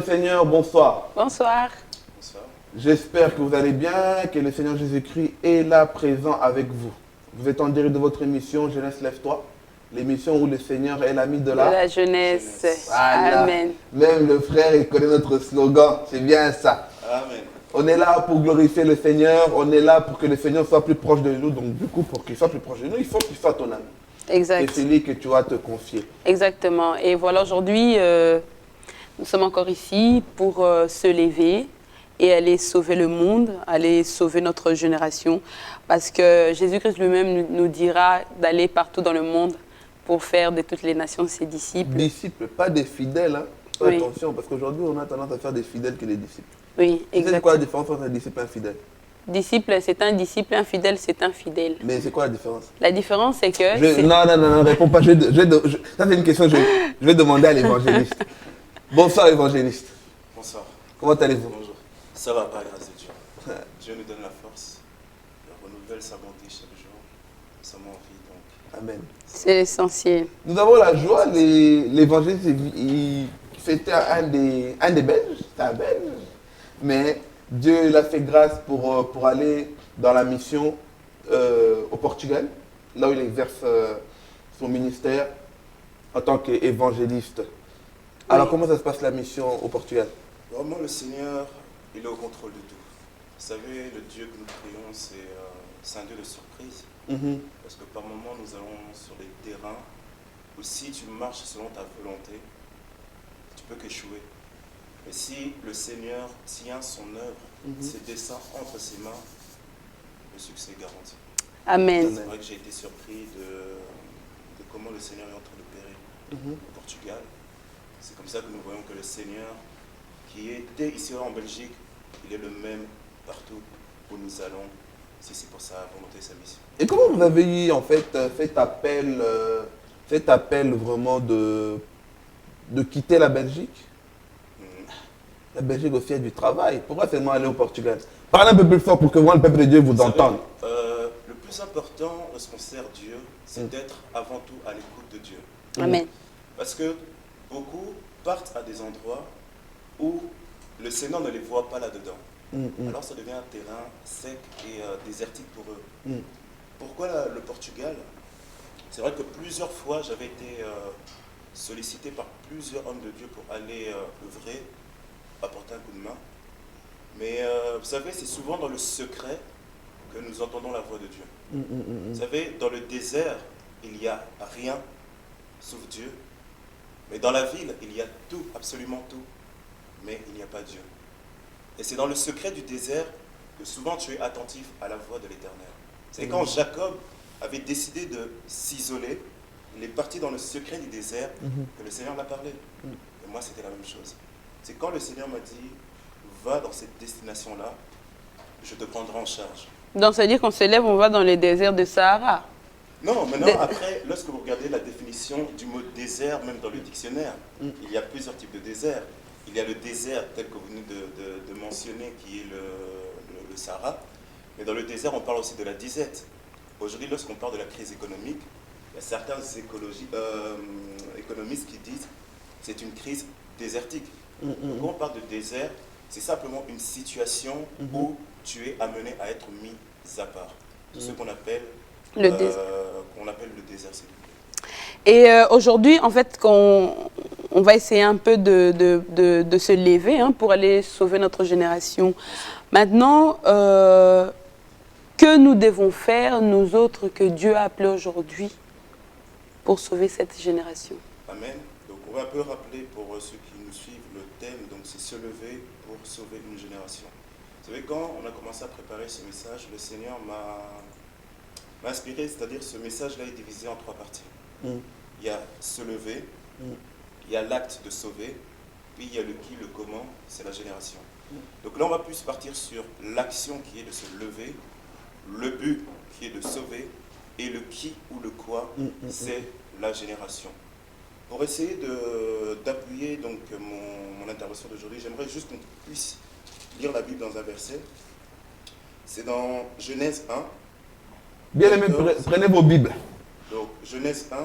Seigneur, bonsoir. Bonsoir. Bonsoir. J'espère que vous allez bien, que le Seigneur Jésus-Christ est là présent avec vous. Vous êtes en direct de votre émission Jeunesse Lève-toi, l'émission où le Seigneur est l'ami de De la jeunesse. Voilà. Amen. Même le frère, il connaît notre slogan, c'est bien ça. Amen. On est là pour glorifier le Seigneur, on est là pour que le Seigneur soit plus proche de nous. Donc du coup, pour qu'il soit plus proche de nous, il faut qu'il soit ton ami. Exact. C'est celui que tu vas te confier. Exactement. Et voilà, aujourd'hui, nous sommes encore ici pour se lever et aller sauver le monde, aller sauver notre génération. Parce que Jésus-Christ lui-même nous dira d'aller partout dans le monde pour faire de toutes les nations ses disciples. Disciples, pas des fidèles. Hein. Fais Oui. attention, parce qu'aujourd'hui, on a tendance à faire des fidèles que des disciples. Oui, C'est quoi exactement. la différence entre un disciple et un fidèle? Disciple, c'est un disciple, un fidèle, c'est un fidèle. Mais c'est quoi la différence? La différence, c'est que... Non, réponds pas. Ça, c'est une question que je vais demander à l'évangéliste. Bonsoir, évangéliste. Bonsoir. Comment allez-vous? Bonjour. Ça va, par grâce de Dieu. Dieu nous donne la force. Il renouvelle sa bonté chaque jour. Nous sommes en vie, donc. Amen. C'est l'essentiel. Nous avons la joie, l'évangéliste, il fêtait un des Belges, c'est un Belge, mais Dieu l'a fait grâce pour aller dans la mission au Portugal, là où il exerce son ministère en tant qu'évangéliste. Alors, comment ça se passe la mission au Portugal? Vraiment, le Seigneur, il est au contrôle de tout. Vous savez, le Dieu que nous prions, c'est un Dieu de surprise. Parce que par moments, nous allons sur les terrains où si tu marches selon ta volonté, tu peux qu'échouer. Mais si le Seigneur tient son œuvre, ses desseins entre ses mains, le succès est garanti. Amen. C'est vrai que j'ai été surpris de comment le Seigneur est en train d'opérer au Portugal. C'est comme ça que nous voyons que le Seigneur, qui était ici en Belgique, il est le même partout où nous allons, si c'est pour sa volonté et sa mission. Et comment vous avez en fait fait appel vraiment de quitter la Belgique? La Belgique aussi a du travail. Pourquoi seulement aller au Portugal? Parlez un peu plus fort pour que moi, le peuple de Dieu, vous entende. Le plus important lorsqu'on sert Dieu, c'est d'être avant tout à l'écoute de Dieu. Amen. Parce que beaucoup partent à des endroits où le Seigneur ne les voit pas là-dedans. Alors ça devient un terrain sec et désertique pour eux. Pourquoi le Portugal? C'est vrai que plusieurs fois, j'avais été sollicité par plusieurs hommes de Dieu pour aller œuvrer, apporter un coup de main. Mais vous savez, c'est souvent dans le secret que nous entendons la voix de Dieu. Vous savez, dans le désert, il n'y a rien sauf Dieu. Mais dans la ville, il y a tout, absolument tout. Mais il n'y a pas Dieu. Et c'est dans le secret du désert que souvent tu es attentif à la voix de l'Éternel. C'est quand Jacob avait décidé de s'isoler, il est parti dans le secret du désert que le Seigneur l'a parlé. Et moi, c'était la même chose. C'est quand le Seigneur m'a dit, va dans cette destination-là, je te prendrai en charge. Donc, ça veut dire qu'on se lève, on va dans les déserts de Sahara. Non, maintenant, après, lorsque vous regardez la définition du mot désert, même dans le dictionnaire, il y a plusieurs types de déserts. Il y a le désert, tel que vous venez de mentionner, qui est le Sahara. Mais dans le désert, on parle aussi de la disette. Aujourd'hui, lorsqu'on parle de la crise économique, il y a certains économistes qui disent que c'est une crise désertique. Quand on parle de désert, c'est simplement une situation où tu es amené à être mis à part. C'est ce qu'on appelle le désert, s'il vous plaît. Et aujourd'hui, en fait, on va essayer un peu de se lever pour aller sauver notre génération. Maintenant, que nous devons faire, nous autres, que Dieu a appelés aujourd'hui pour sauver cette génération? Amen. Donc, on va un peu rappeler pour ceux qui nous suivent le thème, donc c'est se lever pour sauver une génération. Vous savez, quand on a commencé à préparer ce message, le Seigneur m'a inspiré, c'est-à-dire ce message-là est divisé en 3 parties. Il y a se lever, il y a l'acte de sauver, puis il y a le qui, le comment, c'est la génération. Donc là, on va plus partir sur l'action qui est de se lever, le but qui est de sauver, et le qui ou le quoi, c'est la génération. Pour essayer d'appuyer donc mon intervention d'aujourd'hui, j'aimerais juste qu'on puisse lire la Bible dans un verset. C'est dans Genèse 1. Bien aimé, prenez vos Bibles. Donc, Genèse 1,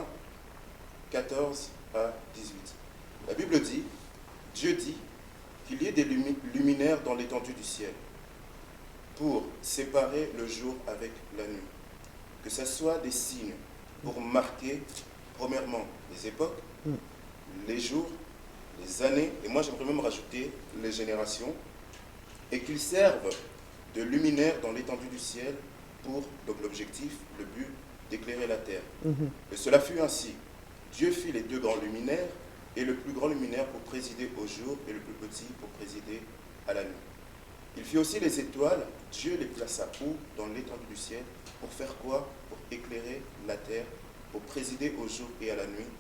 14 à 18. La Bible dit, Dieu dit, qu'il y ait des luminaires dans l'étendue du ciel pour séparer le jour avec la nuit. Que ce soit des signes pour marquer, premièrement, les époques, les jours, les années, et moi j'aimerais même rajouter les générations, et qu'ils servent de luminaires dans l'étendue du ciel pour, donc l'objectif, le but, d'éclairer la terre. Et cela fut ainsi. Dieu fit les 2 grands luminaires, et le plus grand luminaire pour présider au jour, et le plus petit pour présider à la nuit. Il fit aussi les étoiles, Dieu les plaça où? Dans l'étendue du ciel. Pour faire quoi? Pour éclairer la terre, pour présider au jour et à la nuit,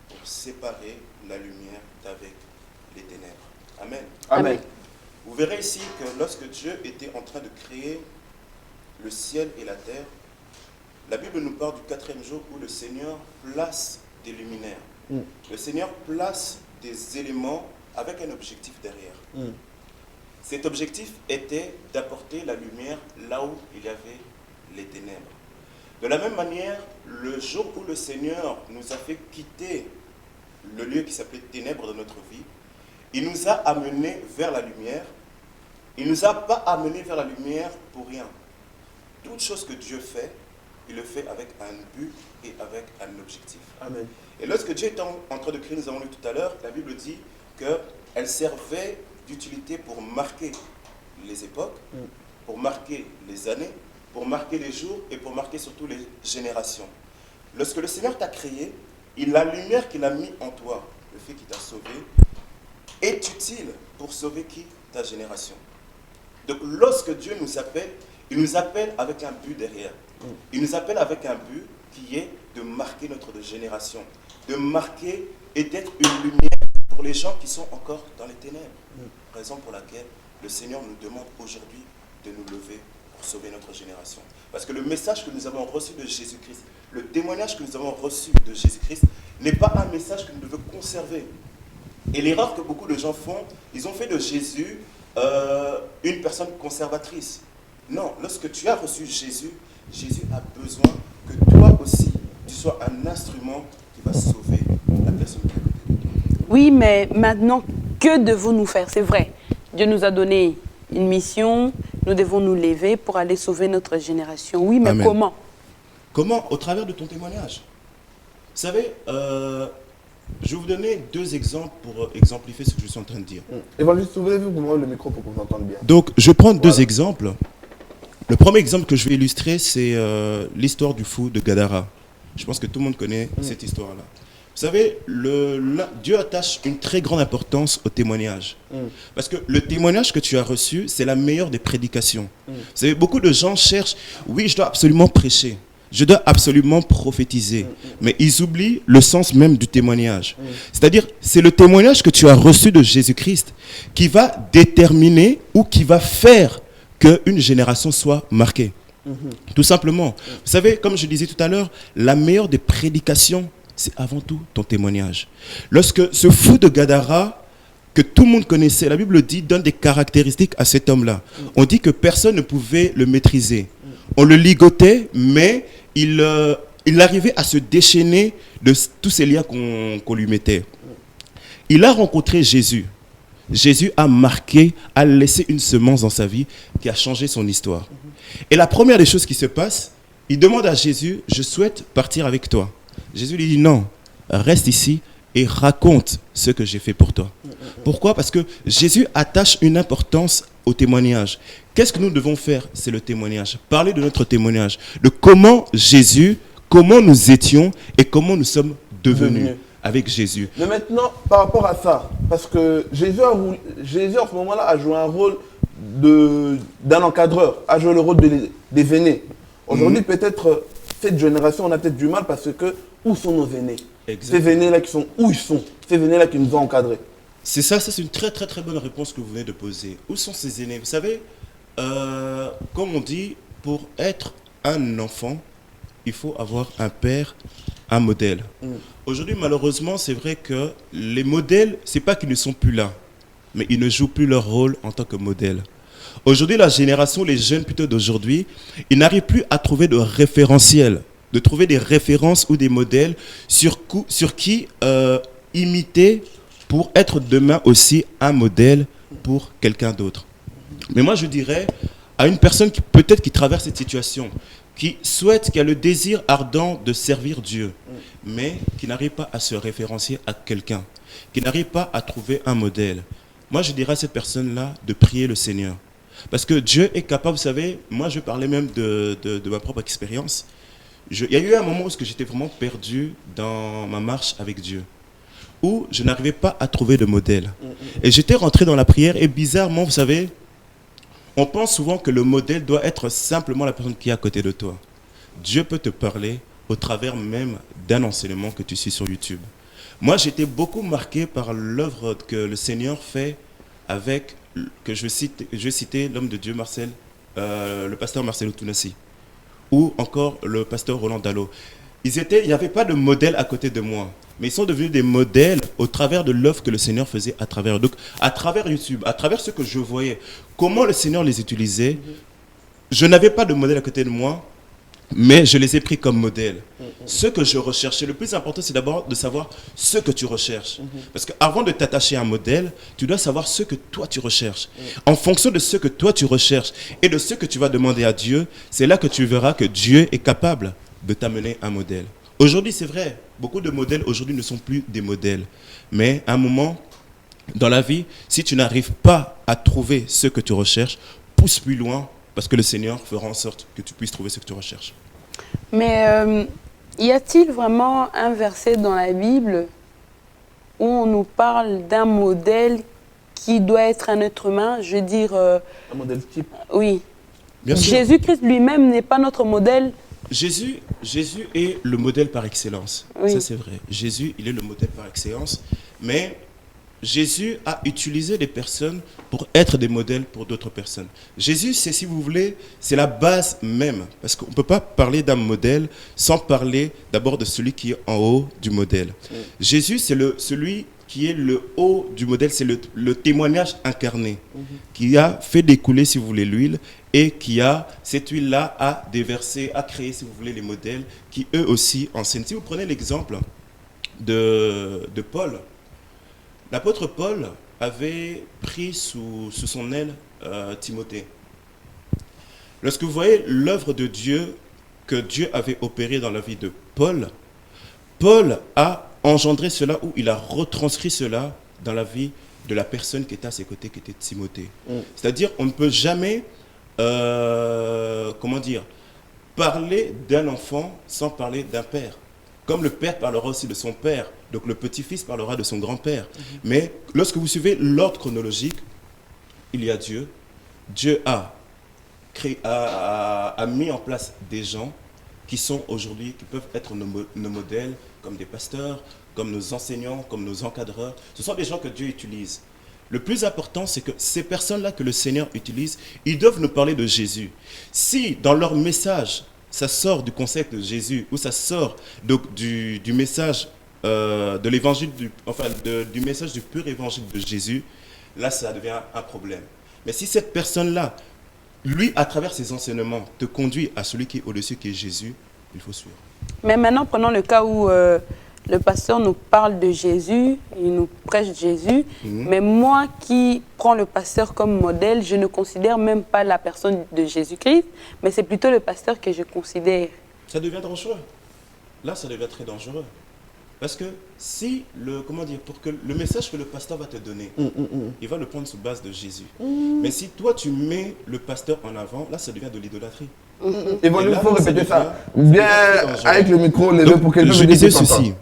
pour séparer la lumière d'avec les ténèbres. Amen. Amen. Vous verrez ici que lorsque Dieu était en train de créer le ciel et la terre, la Bible nous parle du 4e jour où le Seigneur place des luminaires. Le Seigneur place des éléments avec un objectif derrière. Cet objectif était d'apporter la lumière là où il y avait les ténèbres. De la même manière, le jour où le Seigneur nous a fait quitter le lieu qui s'appelait ténèbres de notre vie, il nous a amenés vers la lumière. Il ne nous a pas amenés vers la lumière pour rien. Toute chose que Dieu fait, il le fait avec un but et avec un objectif. Amen. Et lorsque Dieu était en train de créer, nous avons lu tout à l'heure, la Bible dit qu'elle servait d'utilité pour marquer les époques, pour marquer les années, pour marquer les jours et pour marquer surtout les générations. Lorsque le Seigneur t'a créé, la lumière qu'il a mis en toi, le fait qu'il t'a sauvé, est utile pour sauver qui? Ta génération. Donc lorsque Dieu nous appelle, il nous appelle avec un but derrière. Il nous appelle avec un but qui est de marquer notre génération, de marquer et d'être une lumière pour les gens qui sont encore dans les ténèbres. Raison pour laquelle le Seigneur nous demande aujourd'hui de nous lever pour sauver notre génération. Parce que le message que nous avons reçu de Jésus-Christ, le témoignage que nous avons reçu de Jésus-Christ n'est pas un message que nous devons conserver. Et l'erreur que beaucoup de gens font, ils ont fait de Jésus une personne conservatrice. Non, lorsque tu as reçu Jésus, Jésus a besoin que toi aussi, tu sois un instrument qui va sauver la personne qui est à côté de toi. Oui, mais maintenant, que devons-nous faire? C'est vrai, Dieu nous a donné une mission, nous devons nous lever pour aller sauver notre génération. Oui, mais Amen. comment? Comment? Au travers de ton témoignage. Vous savez, je vais vous donner 2 exemples pour exemplifier ce que je suis en train de dire. Évangéliste, ouvrez-vous pour moi le micro pour qu'on vous entende bien. Donc, je prends 2 exemples. Le premier exemple que je vais illustrer, c'est l'histoire du fou de Gadara. Je pense que tout le monde connaît cette histoire-là. Vous savez, Dieu attache une très grande importance au témoignage. Parce que le témoignage que tu as reçu, c'est la meilleure des prédications. Vous savez, beaucoup de gens cherchent, oui, je dois absolument prêcher, je dois absolument prophétiser. Mais ils oublient le sens même du témoignage. C'est-à-dire, c'est le témoignage que tu as reçu de Jésus-Christ qui va déterminer ou qui va faire qu'une génération soit marquée. Tout simplement. Vous savez, comme je disais tout à l'heure, la meilleure des prédications, c'est avant tout ton témoignage. Lorsque ce fou de Gadara, que tout le monde connaissait, la Bible dit, donne des caractéristiques à cet homme-là. On dit que personne ne pouvait le maîtriser. On le ligotait, mais il arrivait à se déchaîner de tous ces liens qu'on lui mettait. Il a rencontré Jésus. Jésus a marqué, a laissé une semence dans sa vie qui a changé son histoire. Et la première des choses qui se passe, il demande à Jésus, je souhaite partir avec toi. Jésus lui dit non, reste ici et raconte ce que j'ai fait pour toi. Pourquoi? Parce que Jésus attache une importance au témoignage. Qu'est-ce que nous devons faire? C'est le témoignage. Parler de notre témoignage, de comment Jésus, comment nous étions et comment nous sommes devenus avec Jésus. Mais maintenant, par rapport à ça, parce que Jésus en ce moment-là a joué un rôle d'un encadreur, a joué le rôle des aînés. Aujourd'hui, peut-être, cette génération, on a peut-être du mal parce que, où sont nos aînés? Exactement. Ces aînés-là qui sont, où ils sont? Ces aînés-là qui nous ont encadrés. C'est ça, c'est une très très très bonne réponse que vous venez de poser. Où sont ces aînés? Vous savez, comme on dit, pour être un enfant, il faut avoir un père, un modèle. Aujourd'hui, malheureusement, c'est vrai que les modèles, c'est pas qu'ils ne sont plus là, mais ils ne jouent plus leur rôle en tant que modèle. Aujourd'hui, la génération, les jeunes plutôt d'aujourd'hui, ils n'arrivent plus à trouver de référentiel, de trouver des références ou des modèles sur qui imiter pour être demain aussi un modèle pour quelqu'un d'autre. Mais moi, je dirais à une personne qui peut-être qui traverse cette situation, qui souhaite, qui a le désir ardent de servir Dieu, mais qui n'arrive pas à se référencier à quelqu'un, qui n'arrive pas à trouver un modèle. Moi, je dirais à cette personne-là de prier le Seigneur. Parce que Dieu est capable, vous savez, moi je parlais même de ma propre expérience. Il y a eu un moment où j'étais vraiment perdu dans ma marche avec Dieu, où je n'arrivais pas à trouver de modèle. Et j'étais rentré dans la prière et bizarrement, vous savez, on pense souvent que le modèle doit être simplement la personne qui est à côté de toi. Dieu peut te parler au travers même d'un enseignement que tu suis sur YouTube. Moi, j'étais beaucoup marqué par l'œuvre que le Seigneur fait avec, que je vais citer l'homme de Dieu Marcel, le pasteur Marcelo Tounassi, ou encore le pasteur Roland Dallot. Il n'y avait pas de modèle à côté de moi, mais ils sont devenus des modèles au travers de l'œuvre que le Seigneur faisait à travers. Donc, à travers YouTube, à travers ce que je voyais, comment le Seigneur les utilisait, je n'avais pas de modèle à côté de moi, mais je les ai pris comme modèle. Ce que je recherchais, le plus important, c'est d'abord de savoir ce que tu recherches. Parce qu'avant de t'attacher à un modèle, tu dois savoir ce que toi tu recherches. En fonction de ce que toi tu recherches et de ce que tu vas demander à Dieu, c'est là que tu verras que Dieu est capable de t'amener un modèle. Aujourd'hui, c'est vrai, beaucoup de modèles aujourd'hui ne sont plus des modèles. Mais à un moment dans la vie, si tu n'arrives pas à trouver ce que tu recherches, pousse plus loin, parce que le Seigneur fera en sorte que tu puisses trouver ce que tu recherches. Mais y a-t-il vraiment un verset dans la Bible où on nous parle d'un modèle qui doit être un être humain? Je veux dire... Un modèle type. Oui. Bien sûr. Jésus-Christ lui-même n'est pas notre modèle. Jésus est le modèle par excellence. Oui. Ça, c'est vrai. Jésus, il est le modèle par excellence. Mais Jésus a utilisé des personnes pour être des modèles pour d'autres personnes. Jésus, c'est, si vous voulez, c'est la base même. Parce qu'on ne peut pas parler d'un modèle sans parler d'abord de celui qui est en haut du modèle. Jésus, c'est celui qui est le haut du modèle, c'est le témoignage incarné, qui a fait découler, si vous voulez, l'huile, et qui a, cette huile-là, a déversé, a créé, si vous voulez, les modèles, qui eux aussi enseignent. Si vous prenez l'exemple de Paul, l'apôtre Paul avait pris sous son aile Timothée. Lorsque vous voyez l'œuvre de Dieu que Dieu avait opérée dans la vie de Paul, Paul a engendré cela ou il a retranscrit cela dans la vie de la personne qui était à ses côtés, qui était Timothée. C'est-à-dire, on ne peut jamais, parler d'un enfant sans parler d'un père. Comme le père parlera aussi de son père, donc le petit-fils parlera de son grand-père. Mais lorsque vous suivez l'ordre chronologique, il y a Dieu. Dieu a mis en place des gens qui sont aujourd'hui, qui peuvent être nos modèles, comme des pasteurs, comme nos enseignants, comme nos encadreurs. Ce sont des gens que Dieu utilise. Le plus important, c'est que ces personnes-là que le Seigneur utilise, ils doivent nous parler de Jésus. Si dans leur message, ça sort du concept de Jésus, ou ça sort du message de l'évangile, du message du pur évangile de Jésus, là, ça devient un problème. Mais si cette personne-là, lui, à travers ses enseignements, te conduit à celui qui est au-dessus, qui est Jésus, il faut suivre. Mais maintenant, prenons le cas où le pasteur nous parle de Jésus, il nous prêche Jésus, mais moi qui prends le pasteur comme modèle, je ne considère même pas la personne de Jésus-Christ, mais c'est plutôt le pasteur que je considère. Ça devient dangereux. Là, ça devient très dangereux. Parce que si pour que le message que le pasteur va te donner, il va le prendre sous base de Jésus. Mais si toi tu mets le pasteur en avant, là ça devient de l'idolâtrie. Il faut répéter ça. Bien avec le micro levé pour que je disais ceci.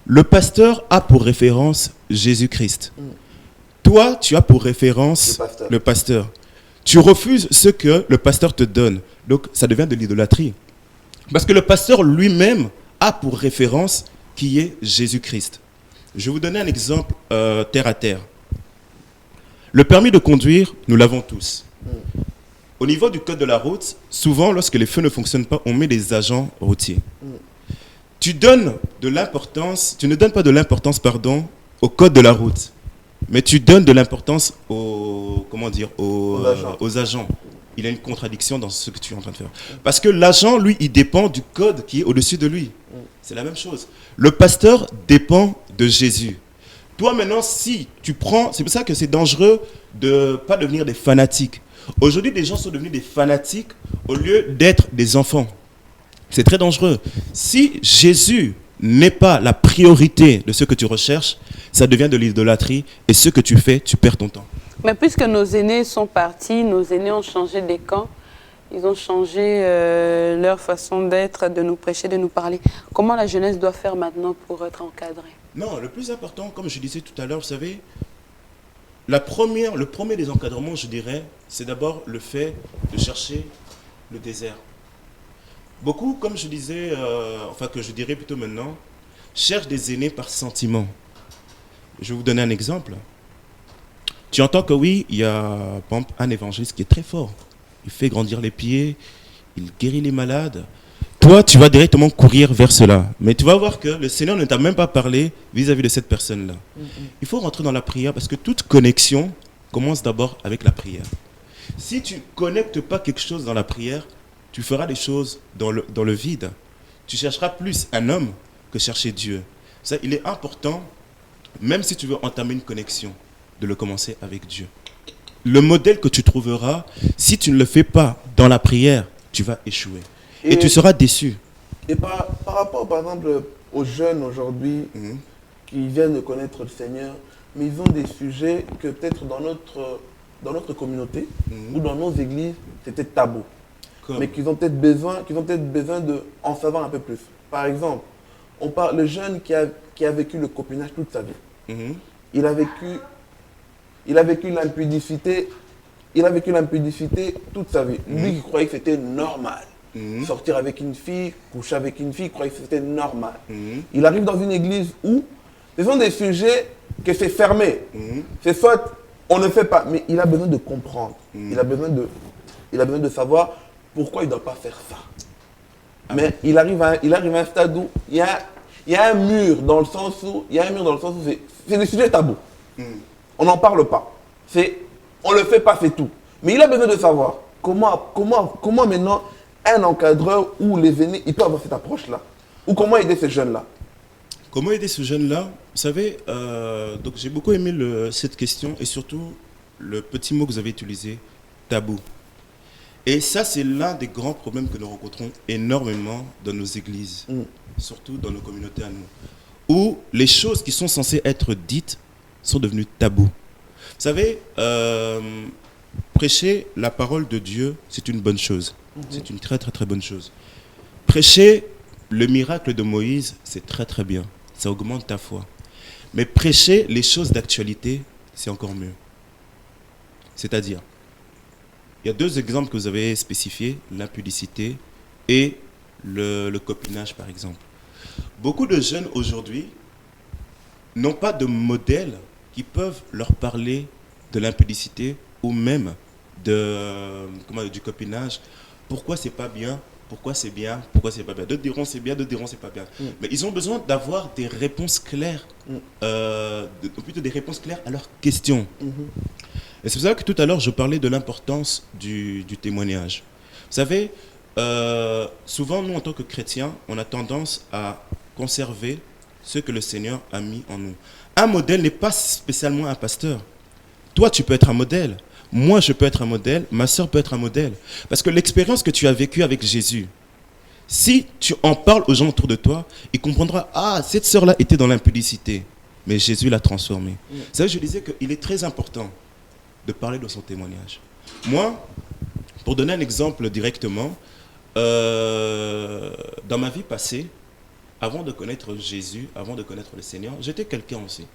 Le pasteur a pour référence Jésus-Christ. Toi, tu as pour référence le pasteur. Tu refuses ce que le pasteur te donne. Donc ça devient de l'idolâtrie. Parce que le pasteur lui-même a pour référence qui est Jésus-Christ. Je vais vous donner un exemple terre à terre. Le permis de conduire, nous l'avons tous. Au niveau du code de la route, souvent, lorsque les feux ne fonctionnent pas, on met des agents routiers. Tu ne donnes pas de l'importance, au code de la route, mais tu donnes de l'importance aux agents. Il y a une contradiction dans ce que tu es en train de faire. Parce que l'agent, lui, il dépend du code qui est au-dessus de lui. C'est la même chose. Le pasteur dépend de Jésus. Toi, maintenant, si tu prends... C'est pour ça que c'est dangereux de pas devenir des fanatiques. Aujourd'hui, les gens sont devenus des fanatiques au lieu d'être des enfants. C'est très dangereux. Si Jésus n'est pas la priorité de ce que tu recherches, ça devient de l'idolâtrie et ce que tu fais, tu perds ton temps. Mais puisque nos aînés sont partis, nos aînés ont changé des camps, ils ont changé leur façon d'être, de nous prêcher, de nous parler. Comment la jeunesse doit faire maintenant pour être encadrée? Non, le plus important, comme je disais tout à l'heure, vous savez, le premier des encadrements, je dirais, c'est d'abord le fait de chercher le désert. Beaucoup, comme je disais, que je dirais plutôt maintenant, cherchent des aînés par sentiment. Je vais vous donner un exemple. Tu entends que oui, il y a par exemple, un évangéliste qui est très fort. Il fait grandir les pieds, il guérit les malades. Toi, tu vas directement courir vers cela. Mais tu vas voir que le Seigneur ne t'a même pas parlé vis-à-vis de cette personne-là. Il faut rentrer dans la prière parce que toute connexion commence d'abord avec la prière. Si tu ne connectes pas quelque chose dans la prière, tu feras des choses dans le vide. Tu chercheras plus un homme que chercher Dieu. Ça, il est important, même si tu veux entamer une connexion, de le commencer avec Dieu. Le modèle que tu trouveras, si tu ne le fais pas dans la prière, tu vas échouer. Et tu seras déçu. Et par rapport, par exemple, aux jeunes aujourd'hui qui viennent de connaître le Seigneur, mais ils ont des sujets que peut-être dans notre communauté ou dans nos églises, c'était tabou. Mais qu'ils ont peut-être besoin d'en savoir un peu plus. Par exemple, le jeune qui a vécu le copinage toute sa vie. Il a vécu l'impudicité. Il a vécu l'impudicité toute sa vie. Lui qui croyait que c'était normal. Sortir avec une fille, coucher avec une fille, il croyait que c'était normal. Il arrive dans une église où ce sont des sujets que c'est fermé. C'est soit on ne fait pas, mais il a besoin de comprendre. Il a besoin de savoir pourquoi il ne doit pas faire ça. Mais il arrive à un stade où il y a un mur dans le sens où c'est des sujets tabous. On n'en parle pas. On ne le fait pas, c'est tout. Mais il a besoin de savoir comment maintenant un encadreur ou les aînés, ils peuvent avoir cette approche-là. Ou comment aider ces jeunes-là. Comment aider ce jeune-là? Vous savez, donc j'ai beaucoup aimé cette question et surtout le petit mot que vous avez utilisé, tabou. Et ça, c'est l'un des grands problèmes que nous rencontrons énormément dans nos églises, surtout dans nos communautés à nous, où les choses qui sont censées être dites sont devenues tabous. Vous savez, prêcher la parole de Dieu, c'est une bonne chose. C'est une très très très bonne chose. Prêcher le miracle de Moïse, c'est très très bien. Ça augmente ta foi. Mais prêcher les choses d'actualité, c'est encore mieux. C'est-à-dire, il y a deux exemples que vous avez spécifiés, l'impudicité et le copinage par exemple. Beaucoup de jeunes aujourd'hui n'ont pas de modèle qui peuvent leur parler de l'impudicité ou même du copinage. Pourquoi c'est pas bien? Pourquoi c'est bien? Pourquoi c'est pas bien? D'autres diront c'est bien, d'autres diront c'est pas bien. Mais ils ont besoin d'avoir des réponses claires, plutôt des réponses claires à leurs questions. Et c'est pour ça que tout à l'heure je parlais de l'importance du témoignage. Vous savez, souvent nous en tant que chrétiens, on a tendance à conserver ce que le Seigneur a mis en nous. Un modèle n'est pas spécialement un pasteur. Toi, tu peux être un modèle. Moi, je peux être un modèle. Ma soeur peut être un modèle. Parce que l'expérience que tu as vécue avec Jésus, si tu en parles aux gens autour de toi, ils comprendront, ah, cette soeur-là était dans l'impudicité, mais Jésus l'a transformée. C'est ça que je disais qu'il est très important de parler de son témoignage. Moi, pour donner un exemple directement, dans ma vie passée, avant de connaître Jésus, avant de connaître le Seigneur, j'étais quelqu'un aussi.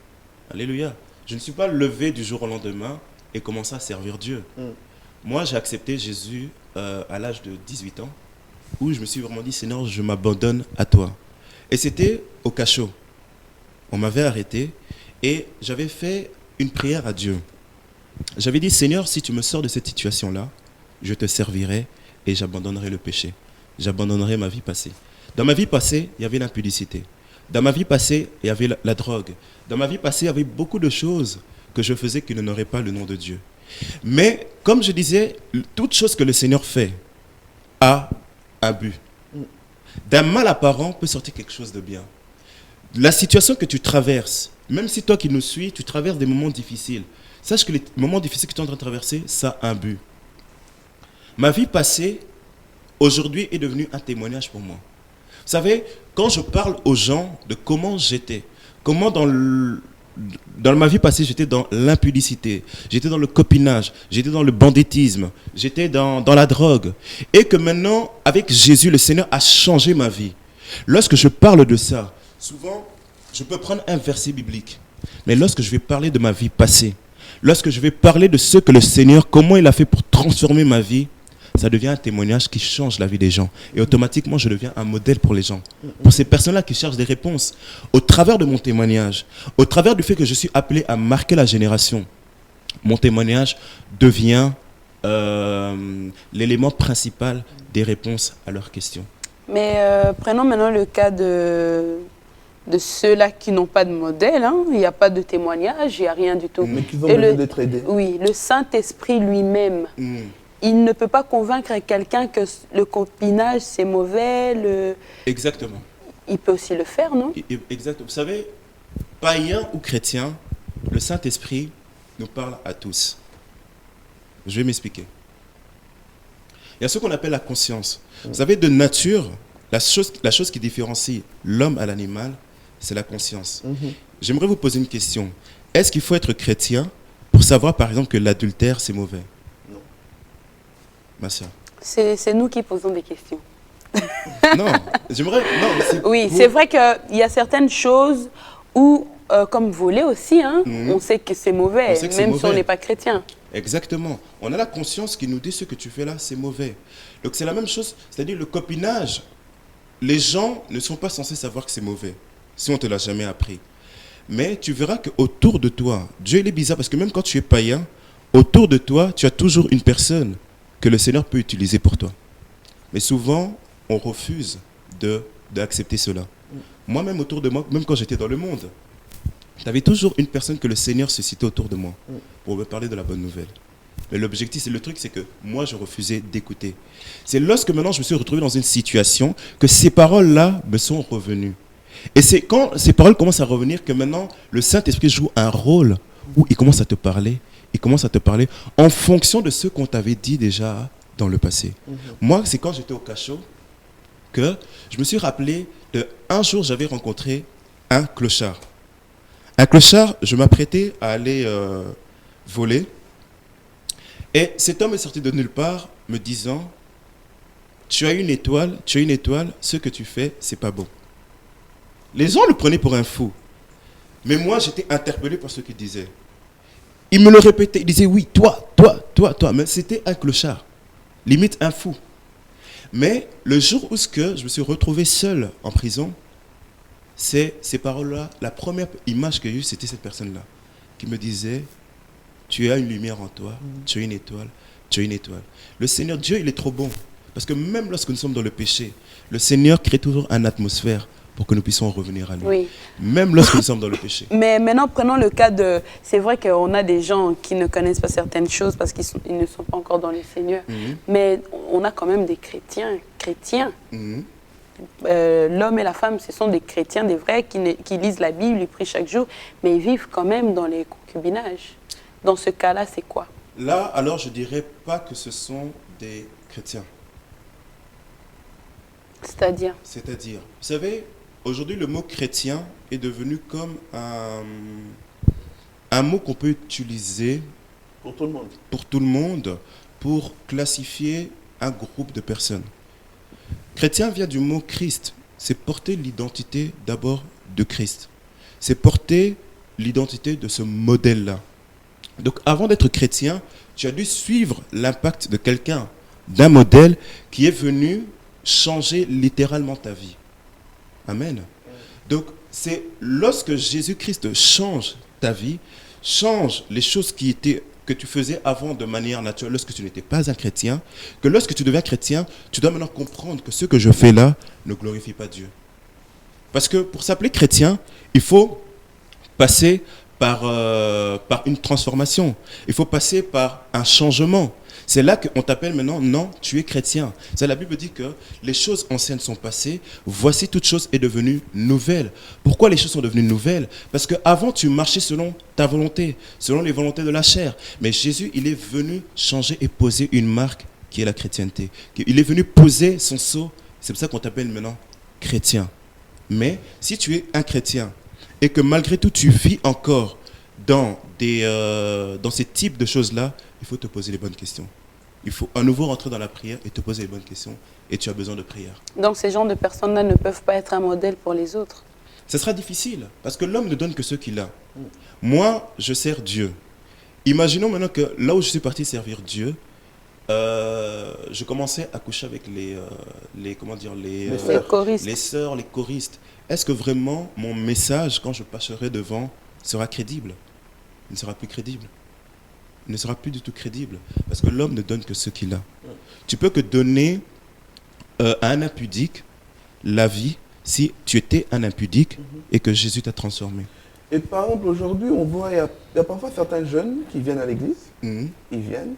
Alléluia. Je ne suis pas levé du jour au lendemain et commencé à servir Dieu. Moi, j'ai accepté Jésus à l'âge de 18 ans, où je me suis vraiment dit, Seigneur, je m'abandonne à toi. Et c'était au cachot. On m'avait arrêté et j'avais fait une prière à Dieu. J'avais dit, Seigneur, si tu me sors de cette situation-là, je te servirai et j'abandonnerai le péché. J'abandonnerai ma vie passée. Dans ma vie passée, il y avait l'impudicité. Dans ma vie passée, il y avait la drogue. Dans ma vie passée, il y avait beaucoup de choses que je faisais qui n'honoraient pas le nom de Dieu. Mais, comme je disais, toute chose que le Seigneur fait a un but. D'un mal apparent peut sortir quelque chose de bien. La situation que tu traverses, même si toi qui nous suis, tu traverses des moments difficiles, Sache que les moments difficiles que tu es en train de traverser, ça a un but. Ma vie passée, aujourd'hui, est devenue un témoignage pour moi. Vous savez, quand je parle aux gens de comment j'étais, comment dans ma vie passée, j'étais dans l'impudicité, j'étais dans le copinage, j'étais dans le banditisme, j'étais dans la drogue. Et que maintenant, avec Jésus, le Seigneur a changé ma vie. Lorsque je parle de ça, souvent, je peux prendre un verset biblique. Mais lorsque je vais parler de ma vie passée, lorsque je vais parler de ce que le Seigneur, comment il a fait pour transformer ma vie, ça devient un témoignage qui change la vie des gens. Et automatiquement, je deviens un modèle pour les gens. Pour ces personnes-là qui cherchent des réponses. Au travers de mon témoignage, au travers du fait que je suis appelé à marquer la génération, mon témoignage devient l'élément principal des réponses à leurs questions. Mais prenons maintenant le cas de ceux-là qui n'ont pas de modèle. Hein. Il n'y a pas de témoignage, il n'y a rien du tout. Mais qui ont besoin d'être aidés. Oui, le Saint-Esprit lui-même. Il ne peut pas convaincre quelqu'un que le copinage, c'est mauvais. Exactement. Il peut aussi le faire, non? Exactement. Vous savez, païen ou chrétien, le Saint-Esprit nous parle à tous. Je vais m'expliquer. Il y a ce qu'on appelle la conscience. Vous savez, de nature, la chose qui différencie l'homme à l'animal, c'est la conscience. J'aimerais vous poser une question. Est-ce qu'il faut être chrétien pour savoir, par exemple, que l'adultère, c'est mauvais? Ma soeur. C'est nous qui posons des questions. Non, j'aimerais... Oui, c'est vrai qu'il y a certaines choses où, comme voler aussi, hein, on sait que c'est mauvais, même si on n'est pas chrétien. Exactement. On a la conscience qui nous dit ce que tu fais là, c'est mauvais. Donc c'est la même chose, c'est-à-dire le copinage. Les gens ne sont pas censés savoir que c'est mauvais, si on ne te l'a jamais appris. Mais tu verras qu'autour de toi, Dieu il est bizarre parce que même quand tu es païen, autour de toi, tu as toujours une personne que le Seigneur peut utiliser pour toi. Mais souvent, on refuse d'accepter cela. Moi-même, autour de moi, même quand j'étais dans le monde, tu avais toujours une personne que le Seigneur suscitait autour de moi pour me parler de la bonne nouvelle. Mais l'objectif, le truc, c'est que moi, je refusais d'écouter. C'est lorsque maintenant, je me suis retrouvé dans une situation que ces paroles-là me sont revenues. Et c'est quand ces paroles commencent à revenir que maintenant, le Saint-Esprit joue un rôle où il commence à te parler. Il commence à te parler en fonction de ce qu'on t'avait dit déjà dans le passé. Moi, c'est quand j'étais au cachot que je me suis rappelé d'un jour, j'avais rencontré un clochard. Un clochard, je m'apprêtais à aller voler. Et cet homme est sorti de nulle part me disant « Tu as une étoile, ce que tu fais, c'est pas bon. » Les gens le prenaient pour un fou. Mais moi, j'étais interpellé par ce qu'il disait. Il me le répétait, il disait oui, toi. Mais c'était un clochard, limite un fou. Mais le jour où je me suis retrouvé seul en prison, c'est ces paroles-là, la première image que j'ai eue, c'était cette personne-là, qui me disait, tu as une lumière en toi, tu as une étoile. Le Seigneur, Dieu, il est trop bon. Parce que même lorsque nous sommes dans le péché, le Seigneur crée toujours une atmosphère pour que nous puissions revenir à lui. Oui. Même lorsque nous sommes dans le péché. Mais maintenant, prenons le cas de... C'est vrai qu'on a des gens qui ne connaissent pas certaines choses parce qu'ils ne sont pas encore dans le Seigneur. Mais on a quand même des chrétiens. L'homme et la femme, ce sont des chrétiens, des vrais, qui lisent la Bible, ils prient chaque jour, mais ils vivent quand même dans les concubinages. Dans ce cas-là, c'est quoi? Là, alors, je ne dirais pas que ce sont des chrétiens. C'est-à-dire, vous savez, aujourd'hui, le mot chrétien est devenu comme un mot qu'on peut utiliser pour tout le monde. Pour tout le monde, pour classifier un groupe de personnes. Chrétien vient du mot Christ. C'est porter l'identité d'abord de Christ. C'est porter l'identité de ce modèle-là. Donc avant d'être chrétien, tu as dû suivre l'impact de quelqu'un, d'un modèle qui est venu changer littéralement ta vie. Amen. Donc c'est lorsque Jésus-Christ change ta vie, change les choses que tu faisais avant de manière naturelle, lorsque tu n'étais pas un chrétien, que lorsque tu deviens chrétien, tu dois maintenant comprendre que ce que je fais là ne glorifie pas Dieu. Parce que pour s'appeler chrétien, il faut passer par une transformation. Il faut passer par un changement. C'est là qu'on t'appelle maintenant, non, tu es chrétien. C'est la Bible dit que les choses anciennes sont passées, voici toute chose est devenue nouvelle. Pourquoi les choses sont devenues nouvelles? Parce qu'avant, tu marchais selon ta volonté, selon les volontés de la chair. Mais Jésus, il est venu changer et poser une marque qui est la chrétienté. Il est venu poser son sceau, c'est pour ça qu'on t'appelle maintenant chrétien. Mais si tu es un chrétien et que malgré tout, tu vis encore dans ces types de choses-là, il faut te poser les bonnes questions. Il faut à nouveau rentrer dans la prière et te poser les bonnes questions. Et tu as besoin de prière. Donc ces genres de personnes-là ne peuvent pas être un modèle pour les autres. Ce sera difficile, parce que l'homme ne donne que ce qu'il a. Moi, je sers Dieu. Imaginons maintenant que là où je suis parti servir Dieu, je commençais à coucher avec les choristes. les sœurs, les choristes. Est-ce que vraiment mon message, quand je passerai devant, sera crédible? Il ne sera plus crédible. Il ne sera plus du tout crédible. Parce que l'homme ne donne que ce qu'il a. Tu peux que donner à un impudique la vie si tu étais un impudique et que Jésus t'a transformé. Et par exemple, aujourd'hui, on voit, il y a parfois certains jeunes qui viennent à l'église, Mhm. ils viennent,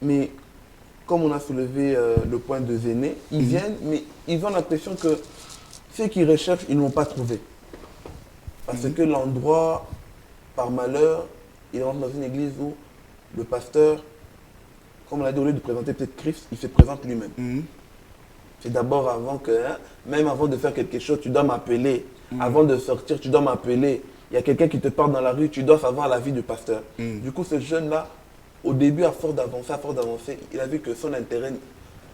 mais comme on a soulevé le point de Zéné, ils viennent, mais ils ont l'impression que ce qu'ils recherchent, ils n'ont pas trouvé. Parce que l'endroit, par malheur, il rentre dans une église où le pasteur, comme on l'a dit, au lieu de présenter peut-être Christ, il se présente lui-même. Mhm. C'est d'abord avant que, même avant de faire quelque chose, tu dois m'appeler. Avant de sortir, tu dois m'appeler. Il y a quelqu'un qui te parle dans la rue, tu dois savoir la vie du pasteur. Du coup, ce jeune-là, au début, à force d'avancer, il a vu que son intérêt,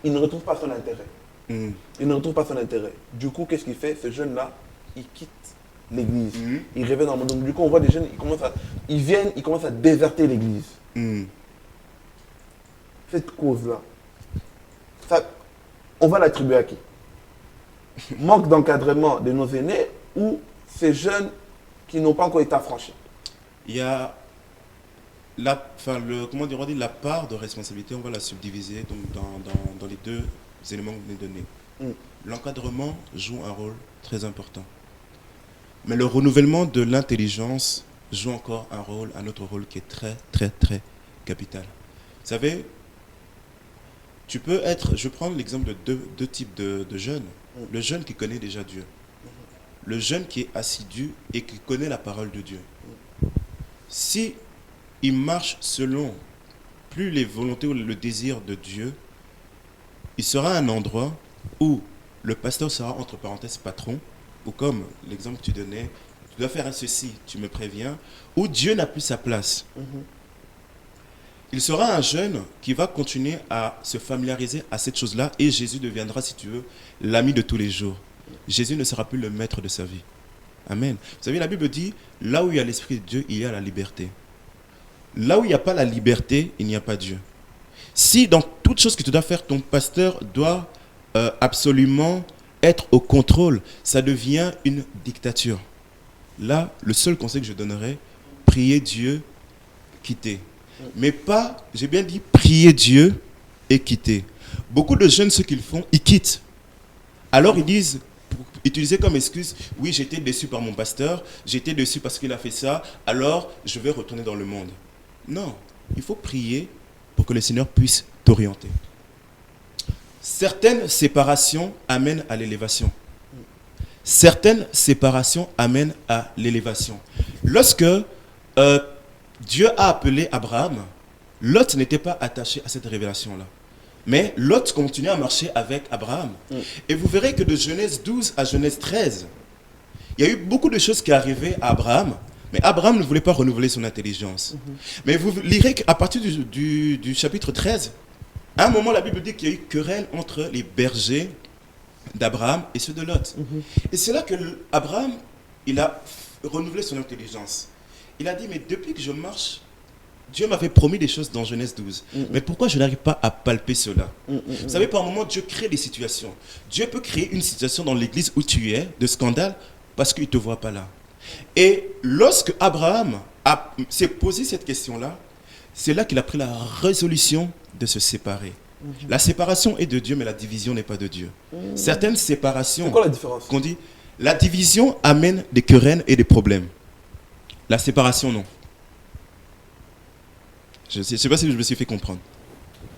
il ne retrouve pas son intérêt. Il ne retrouve pas son intérêt. Du coup, qu'est-ce qu'il fait? Ce jeune-là, il quitte l'église. Il revient dans le monde. Donc, du coup, on voit des jeunes, ils viennent, ils commencent à déserter l'église. Cette cause-là, on va l'attribuer à qui? Manque d'encadrement de nos aînés ou ces jeunes qui n'ont pas encore été affranchis? Il y a la part de responsabilité, on va la subdiviser dans les deux éléments que vous venez de donner. L'encadrement joue un rôle très important. Mais le renouvellement de l'intelligence joue encore un autre rôle qui est très, très, très capital. Vous savez, je vais prendre l'exemple de deux types de jeunes. Le jeune qui connaît déjà Dieu. Le jeune qui est assidu et qui connaît la parole de Dieu. Si il marche selon plus les volontés ou le désir de Dieu, il sera à un endroit où le pasteur sera entre parenthèses patron, ou comme l'exemple que tu donnais, tu dois faire ceci, tu me préviens, où Dieu n'a plus sa place. Il sera un jeune qui va continuer à se familiariser à cette chose-là et Jésus deviendra, si tu veux, l'ami de tous les jours. Jésus ne sera plus le maître de sa vie. Amen. Vous savez, la Bible dit, là où il y a l'Esprit de Dieu, il y a la liberté. Là où il n'y a pas la liberté, il n'y a pas Dieu. Si dans toute chose que tu dois faire, ton pasteur doit absolument être au contrôle, ça devient une dictature. Là, le seul conseil que je donnerais, prier Dieu, quitter. Mais pas, j'ai bien dit, prier Dieu et quitter. Beaucoup de jeunes, ce qu'ils font, ils quittent. Alors ils disent, pour utiliser comme excuse, oui, j'ai été déçu par mon pasteur, j'ai été déçu parce qu'il a fait ça, alors je vais retourner dans le monde. Non, il faut prier pour que le Seigneur puisse t'orienter. Certaines séparations amènent à l'élévation. Certaines séparations amènent à l'élévation. Lorsque Dieu a appelé Abraham, Lot n'était pas attaché à cette révélation-là. Mais Lot continuait à marcher avec Abraham. Et vous verrez que de Genèse 12 à Genèse 13, il y a eu beaucoup de choses qui arrivaient à Abraham, mais Abraham ne voulait pas renouveler son intelligence. Mais vous lirez qu'à partir du chapitre 13, à un moment, la Bible dit qu'il y a eu querelle entre les bergers d'Abraham et ceux de Lot. Et c'est là que Abraham, il a renouvelé son intelligence. Il a dit, mais depuis que je marche, Dieu m'avait promis des choses dans Genèse 12. Mais pourquoi je n'arrive pas à palper cela? Vous savez, par moment, Dieu crée des situations. Dieu peut créer une situation dans l'église où tu es, de scandale, parce qu'il ne te voit pas là. Et lorsque Abraham s'est posé cette question-là, c'est là qu'il a pris la résolution de se séparer. La séparation est de Dieu, mais la division n'est pas de Dieu. Certaines séparations... C'est quoi la différence? Qu'on dit, la division amène des querelles et des problèmes. La séparation, non. Je ne sais pas si je me suis fait comprendre.